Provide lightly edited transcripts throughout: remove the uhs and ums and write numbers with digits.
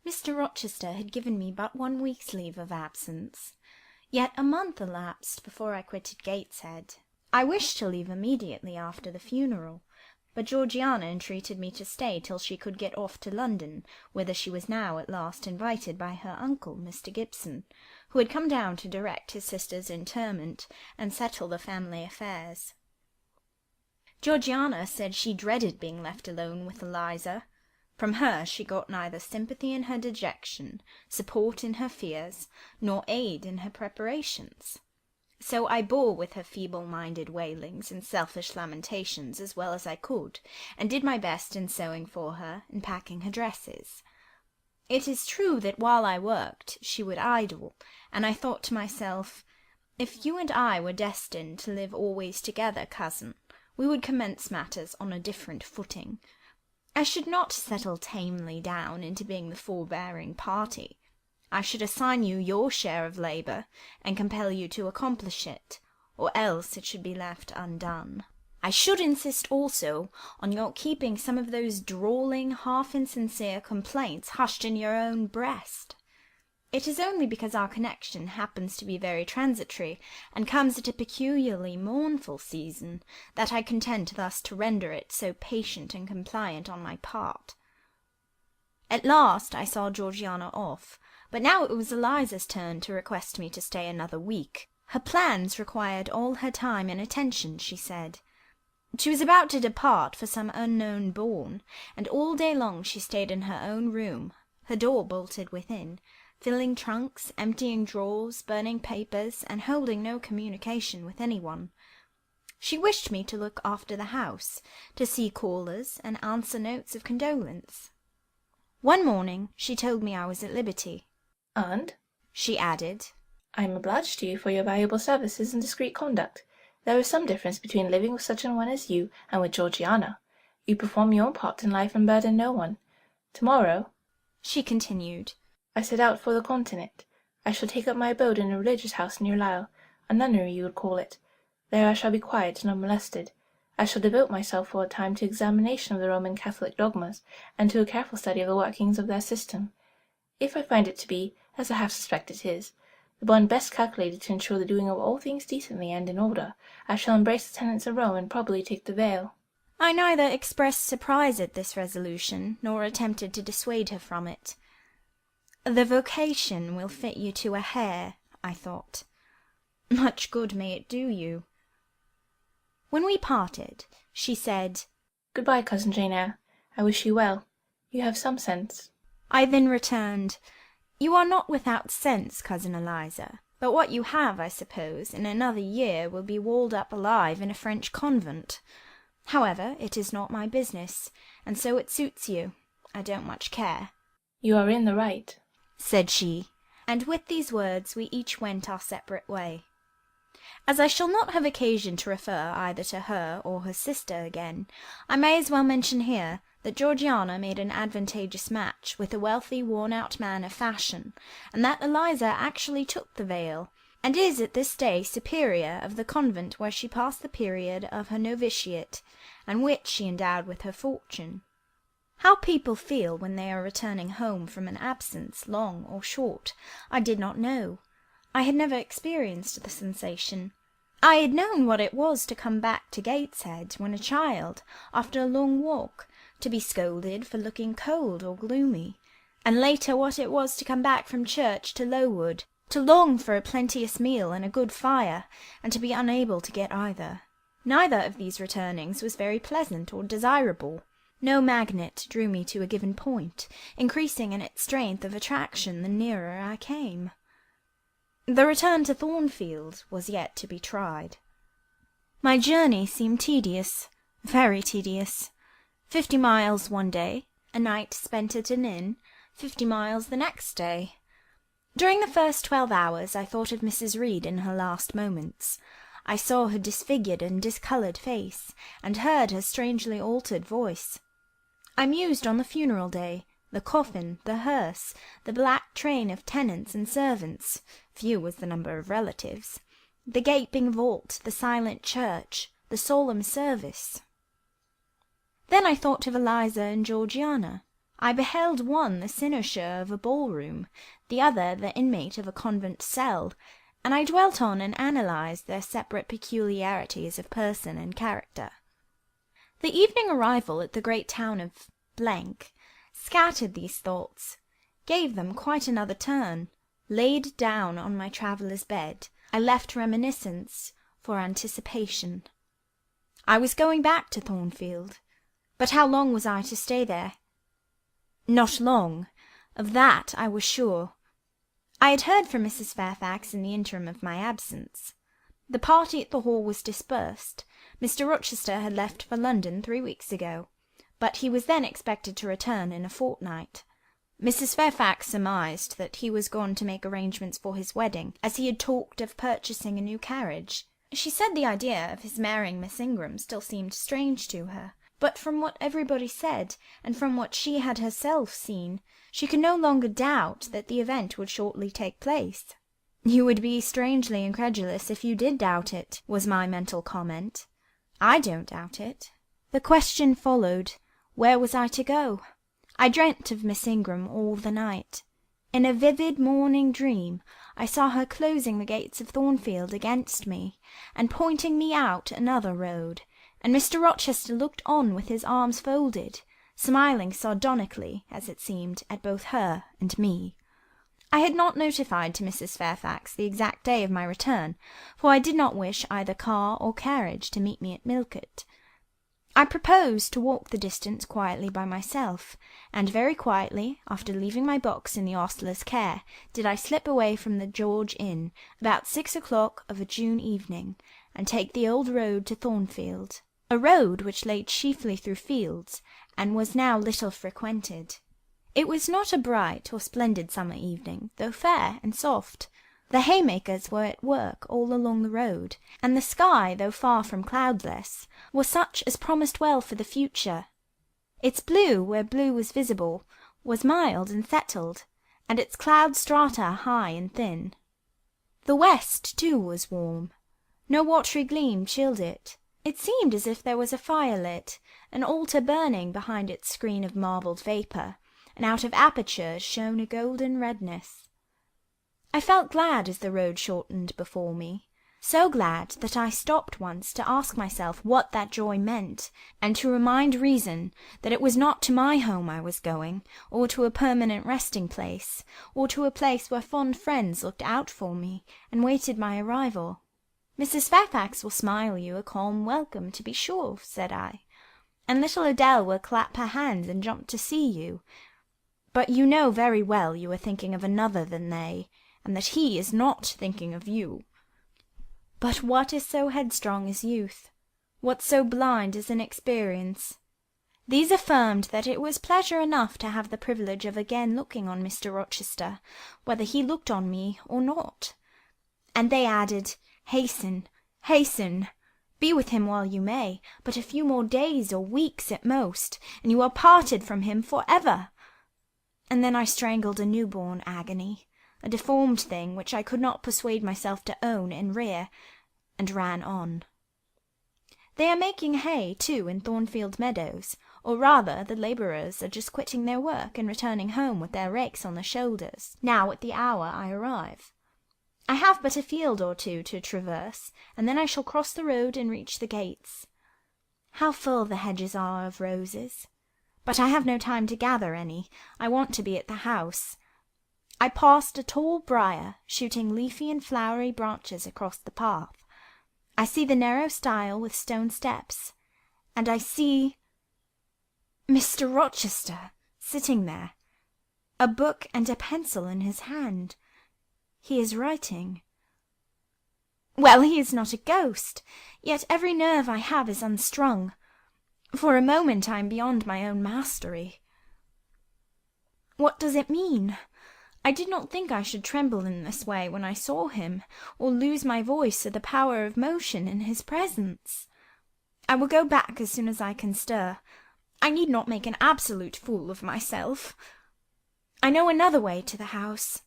Mr Rochester had given me but 1 week's leave of absence, yet a month elapsed before I quitted Gateshead. I wished to leave immediately after the funeral, but Georgiana entreated me to stay till she could get off to London, whither she was now at last invited by her uncle, Mr Gibson, who had come down to direct his sister's interment and settle the family affairs. Georgiana said she dreaded being left alone with Eliza. From her she got neither sympathy in her dejection, support in her fears, nor aid in her preparations. So I bore with her feeble-minded wailings and selfish lamentations as well as I could, and did my best in sewing for her and packing her dresses. It is true that while I worked she would idle, and I thought to myself, if you and I were destined to live always together, cousin, we would commence matters on a different footing. I should not settle tamely down into being the forbearing party. I should assign you your share of labour, and compel you to accomplish it, or else it should be left undone. I should insist also on your keeping some of those drawling, half-insincere complaints hushed in your own breast. It is only because our connection happens to be very transitory, and comes at a peculiarly mournful season, that I contend thus to render it so patient and compliant on my part. At last I saw Georgiana off, but now it was Eliza's turn to request me to stay another week. Her plans required all her time and attention, she said. She was about to depart for some unknown bourne, and all day long she stayed in her own room, her door bolted within, filling trunks, emptying drawers, burning papers, and holding no communication with anyone. She wished me to look after the house, to see callers, and answer notes of condolence. One morning she told me I was at liberty. "And," she added, "I am obliged to you for your valuable services and discreet conduct. There is some difference between living with such an one as you and with Georgiana. You perform your own part in life and burden no one. Tomorrow," she continued, "I set out for the Continent. I shall take up my abode in a religious house near Lisle, a nunnery you would call it. There I shall be quiet and unmolested. I shall devote myself for a time to examination of the Roman Catholic dogmas, and to a careful study of the workings of their system. If I find it to be, as I half suspect it is, the one best calculated to ensure the doing of all things decently and in order, I shall embrace the tenets of Rome and probably take the veil." I neither expressed surprise at this resolution, nor attempted to dissuade her from it. The vocation will fit you to a hair, I thought. Much good may it do you. When we parted, she said, "Good-bye, cousin Jane Eyre. I wish you well. You have some sense." I then returned, "You are not without sense, cousin Eliza, but what you have, I suppose, in another year will be walled up alive in a French convent. However, it is not my business, and so it suits you. I don't much care." "You are in the right," said she, and with these words we each went our separate way. As I shall not have occasion to refer either to her or her sister again, I may as well mention here that Georgiana made an advantageous match with a wealthy worn-out man of fashion, and that Eliza actually took the veil, and is at this day superior of the convent where she passed the period of her novitiate, and which she endowed with her fortune. How people feel when they are returning home from an absence, long or short, I did not know. I had never experienced the sensation. I had known what it was to come back to Gateshead when a child, after a long walk, to be scolded for looking cold or gloomy, and later what it was to come back from church to Lowood, to long for a plenteous meal and a good fire, and to be unable to get either. Neither of these returnings was very pleasant or desirable. No magnet drew me to a given point, increasing in its strength of attraction the nearer I came. The return to Thornfield was yet to be tried. My journey seemed tedious, very tedious. 50 miles one day, a night spent at an inn, 50 miles the next day. During the first 12 hours I thought of Mrs. Reed in her last moments. I saw her disfigured and discoloured face, and heard her strangely altered voice. I mused on the funeral day, the coffin, the hearse, the black train of tenants and servants, few was the number of relatives, the gaping vault, the silent church, the solemn service. Then I thought of Eliza and Georgiana. I beheld one the cynosure of a ball-room, the other the inmate of a convent cell, and I dwelt on and analysed their separate peculiarities of person and character. The evening arrival at the great town of scattered these thoughts, gave them quite another turn. Laid down on my traveller's bed, I left reminiscence for anticipation. I was going back to Thornfield, but how long was I to stay there? Not long, of that I was sure. I had heard from Mrs. Fairfax in the interim of my absence. The party at the Hall was dispersed. Mr. Rochester had left for London 3 weeks ago, but he was then expected to return in a fortnight. Mrs. Fairfax surmised that he was gone to make arrangements for his wedding, as he had talked of purchasing a new carriage. She said the idea of his marrying Miss Ingram still seemed strange to her, but from what everybody said, and from what she had herself seen, she could no longer doubt that the event would shortly take place. "You would be strangely incredulous if you did doubt it," was my mental comment. "I don't doubt it." The question followed, where was I to go? I dreamt of Miss Ingram all the night. In a vivid morning dream I saw her closing the gates of Thornfield against me, and pointing me out another road, and Mr. Rochester looked on with his arms folded, smiling sardonically, as it seemed, at both her and me. I had not notified to Mrs. Fairfax the exact day of my return, for I did not wish either car or carriage to meet me at Millcote. I proposed to walk the distance quietly by myself, and very quietly, after leaving my box in the ostler's care, did I slip away from the George Inn about 6 o'clock of a June evening, and take the old road to Thornfield, a road which lay chiefly through fields, and was now little frequented. It was not a bright or splendid summer evening, though fair and soft. The haymakers were at work all along the road, and the sky, though far from cloudless, was such as promised well for the future. Its blue, where blue was visible, was mild and settled, and its cloud strata high and thin. The west, too, was warm. No watery gleam chilled it. It seemed as if there was a fire lit, an altar burning behind its screen of marbled vapour, and out of apertures shone a golden redness. I felt glad as the road shortened before me, so glad that I stopped once to ask myself what that joy meant, and to remind reason that it was not to my home I was going, or to a permanent resting-place, or to a place where fond friends looked out for me, and waited my arrival. "Mrs. Fairfax will smile you a calm welcome, to be sure," said I, "and little Adèle will clap her hands and jump to see you. But you know very well you are thinking of another than they, and that he is not thinking of you. But what is so headstrong as youth? What so blind as inexperience?" These affirmed that it was pleasure enough to have the privilege of again looking on Mr. Rochester, whether he looked on me or not. And they added, "Hasten, hasten. Be with him while you may, but a few more days or weeks at most, and you are parted from him for ever." And then I strangled a new-born agony, a deformed thing which I could not persuade myself to own and rear, and ran on. They are making hay, too, in Thornfield meadows, or rather the labourers are just quitting their work and returning home with their rakes on their shoulders, now at the hour I arrive. I have but a field or two to traverse, and then I shall cross the road and reach the gates. How full the hedges are of roses! But I have no time to gather any. I want to be at the house. I passed a tall briar, shooting leafy and flowery branches across the path. I see the narrow stile with stone steps, and I see Mr. Rochester sitting there, a book and a pencil in his hand. He is writing. Well, he is not a ghost, yet every nerve I have is unstrung. For a moment I am beyond my own mastery. What does it mean? I did not think I should tremble in this way when I saw him, or lose my voice or the power of motion in his presence. I will go back as soon as I can stir. I need not make an absolute fool of myself. I know another way to the house.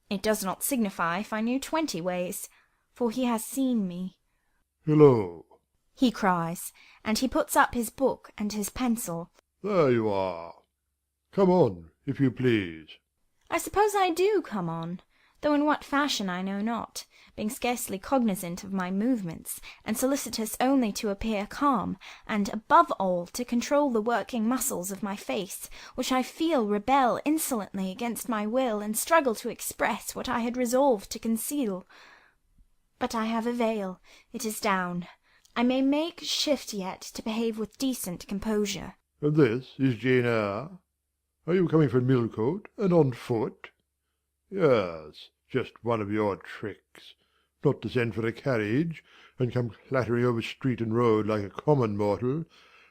It does not signify if I knew 20 ways, for he has seen me. "Hello!" he cries, and he puts up his book and his pencil. "There you are. Come on, if you please. I suppose I do come on, though in what fashion I know not, being scarcely cognizant of my movements, and solicitous only to appear calm, and, above all, to control the working muscles of my face, which I feel rebel insolently against my will, and struggle to express what I had resolved to conceal. But I have a veil, it is down. I may make shift yet to behave with decent composure. And this is Jane Eyre? Are you coming from Millcote, and on foot? Yes, just one of your tricks. Not to send for a carriage, and come clattering over street and road like a common mortal,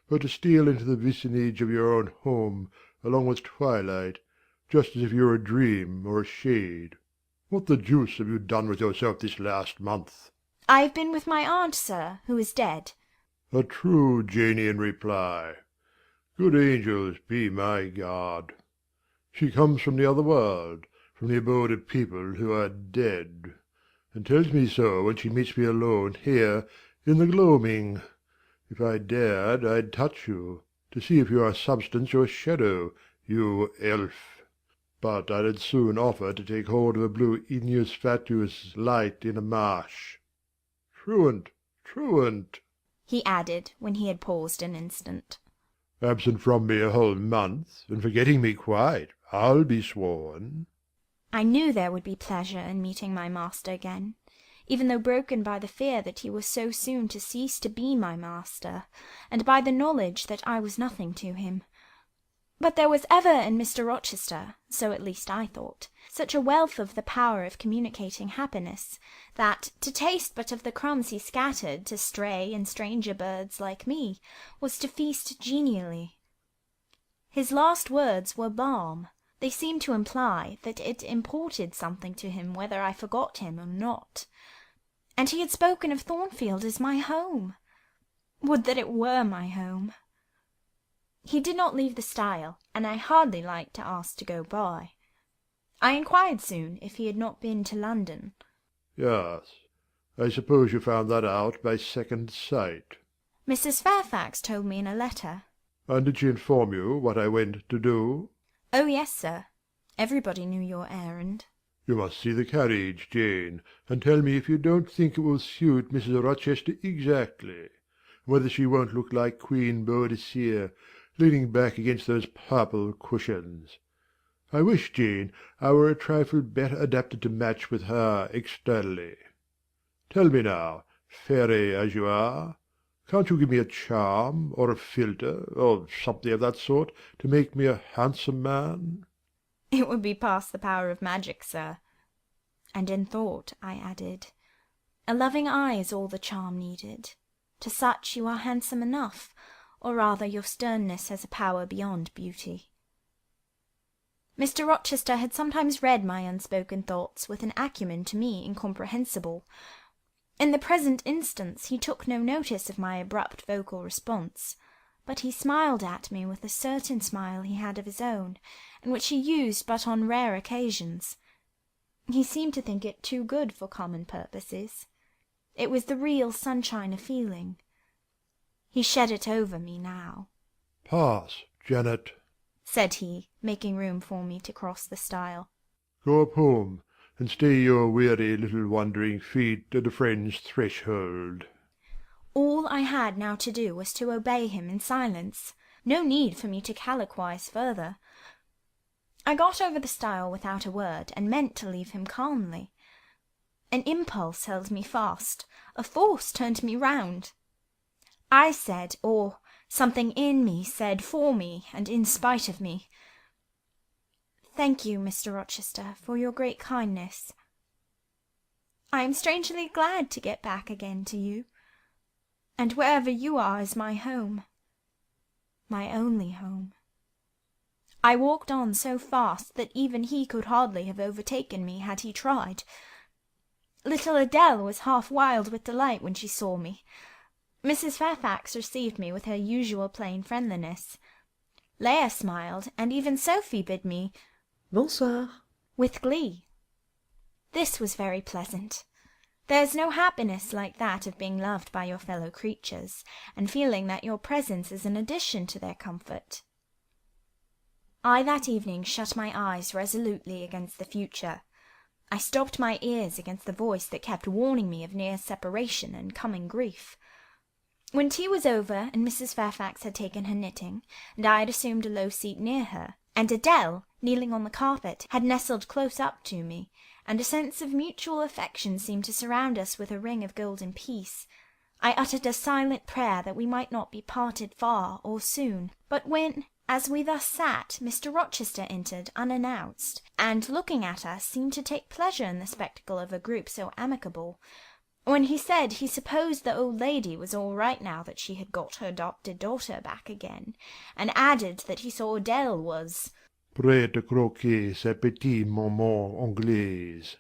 but to steal into the vicinage of your own home, along with twilight, just as if you were a dream or a shade. What the deuce have you done with yourself this last month? I have been with my aunt, sir, who is dead. A true Janian reply. Good angels be my guard. She comes from the other world, from the abode of people who are dead, and tells me so when she meets me alone here in the gloaming. If I dared, I'd touch you, to see if you are substance or shadow, you elf. But I'd soon offer to take hold of a blue igneous fatuous light in a marsh. Truant, truant, he added, when he had paused an instant. Absent from me a whole month, and forgetting me quite, I'll be sworn. I knew there would be pleasure in meeting my master again, even though broken by the fear that he was so soon to cease to be my master, and by the knowledge that I was nothing to him. But there was ever in Mr. Rochester, so at least I thought, such a wealth of the power of communicating happiness, that, to taste but of the crumbs he scattered to stray and stranger birds like me, was to feast genially. His last words were balm. They seemed to imply that it imported something to him whether I forgot him or not. And he had spoken of Thornfield as my home. Would that it were my home! He did not leave the stile, and I hardly liked to ask to go by. I inquired soon if he had not been to London. Yes, I suppose you found that out by second sight. Mrs. Fairfax told me in a letter. And did she inform you what I went to do? Oh, yes, sir. Everybody knew your errand. You must see the carriage, Jane, and tell me if you don't think it will suit Mrs. Rochester exactly, and whether she won't look like Queen Boadicea, leaning back against those purple cushions. I wish, Jane, I were a trifle better adapted to match with her externally. Tell me now, fairy as you are, can't you give me a charm, or a philtre, or something of that sort, to make me a handsome man? It would be past the power of magic, sir. And in thought I added, a loving eye is all the charm needed. To such you are handsome enough, or rather your sternness has a power beyond beauty. Mr. Rochester had sometimes read my unspoken thoughts with an acumen to me incomprehensible. In the present instance he took no notice of my abrupt vocal response, but he smiled at me with a certain smile he had of his own, and which he used but on rare occasions. He seemed to think it too good for common purposes. It was the real sunshine of feeling. He shed it over me now. Pass, Janet, said he, making room for me to cross the stile. Go up home, and stay your weary little wandering feet at a friend's threshold. All I had now to do was to obey him in silence. No need for me to colloquize further. I got over the stile without a word, and meant to leave him calmly. An impulse held me fast. A force turned me round. I said, or something in me said for me, and in spite of me, "Thank you, Mr. Rochester, for your great kindness. I am strangely glad to get back again to you, and wherever you are is my home, my only home." I walked on so fast that even he could hardly have overtaken me had he tried. Little Adèle was half wild with delight when she saw me. Mrs. Fairfax received me with her usual plain friendliness. Leah smiled, and even Sophie bid me "Bonsoir" with glee. This was very pleasant. There is no happiness like that of being loved by your fellow creatures, and feeling that your presence is an addition to their comfort. I that evening shut my eyes resolutely against the future. I stopped my ears against the voice that kept warning me of near separation and coming grief. When tea was over, and Mrs. Fairfax had taken her knitting, and I had assumed a low seat near her, and Adèle, kneeling on the carpet, had nestled close up to me, and a sense of mutual affection seemed to surround us with a ring of golden peace, I uttered a silent prayer that we might not be parted far or soon. But when, as we thus sat, Mr. Rochester entered unannounced, and, looking at us, seemed to take pleasure in the spectacle of a group so amicable, when he said he supposed the old lady was all right now that she had got her adopted daughter back again, and added that he saw Adèle was prête à croquer sa petite maman anglaise,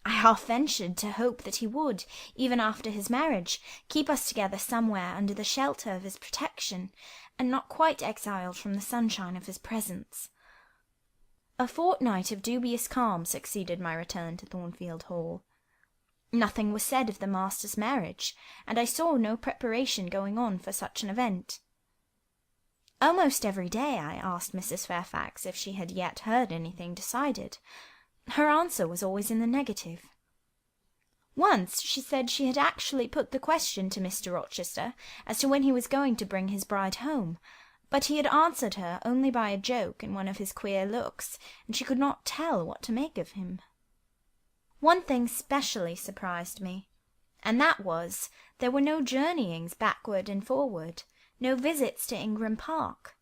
I half ventured to hope that he would, even after his marriage, keep us together somewhere under the shelter of his protection, and not quite exiled from the sunshine of his presence. A fortnight of dubious calm succeeded my return to Thornfield Hall. Nothing was said of the master's marriage, and I saw no preparation going on for such an event. Almost every day I asked Mrs. Fairfax if she had yet heard anything decided. Her answer was always in the negative. Once she said she had actually put the question to Mr. Rochester as to when he was going to bring his bride home, but he had answered her only by a joke and one of his queer looks, and she could not tell what to make of him. One thing specially surprised me, and that was, there were no journeyings backward and forward, no visits to Ingram Park.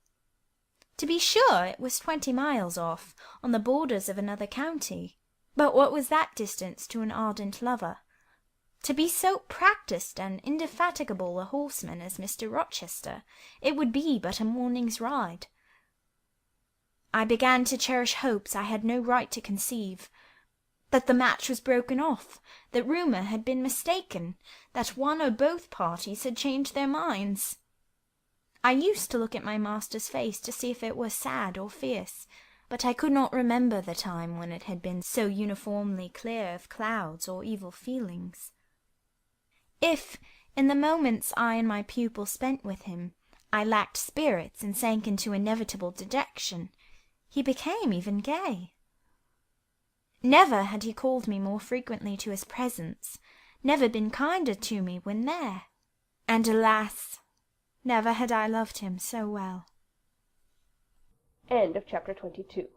To be sure, it was 20 miles off, on the borders of another county, but what was that distance to an ardent lover? To be so practised and indefatigable a horseman as Mr. Rochester, it would be but a morning's ride. I began to cherish hopes I had no right to conceive, that the match was broken off, that rumour had been mistaken, that one or both parties had changed their minds. I used to look at my master's face to see if it was sad or fierce, but I could not remember the time when it had been so uniformly clear of clouds or evil feelings. If, in the moments I and my pupil spent with him, I lacked spirits and sank into inevitable dejection, he became even gay. Never had he called me more frequently to his presence, never been kinder to me when there, and alas, never had I loved him so well. End of chapter 22.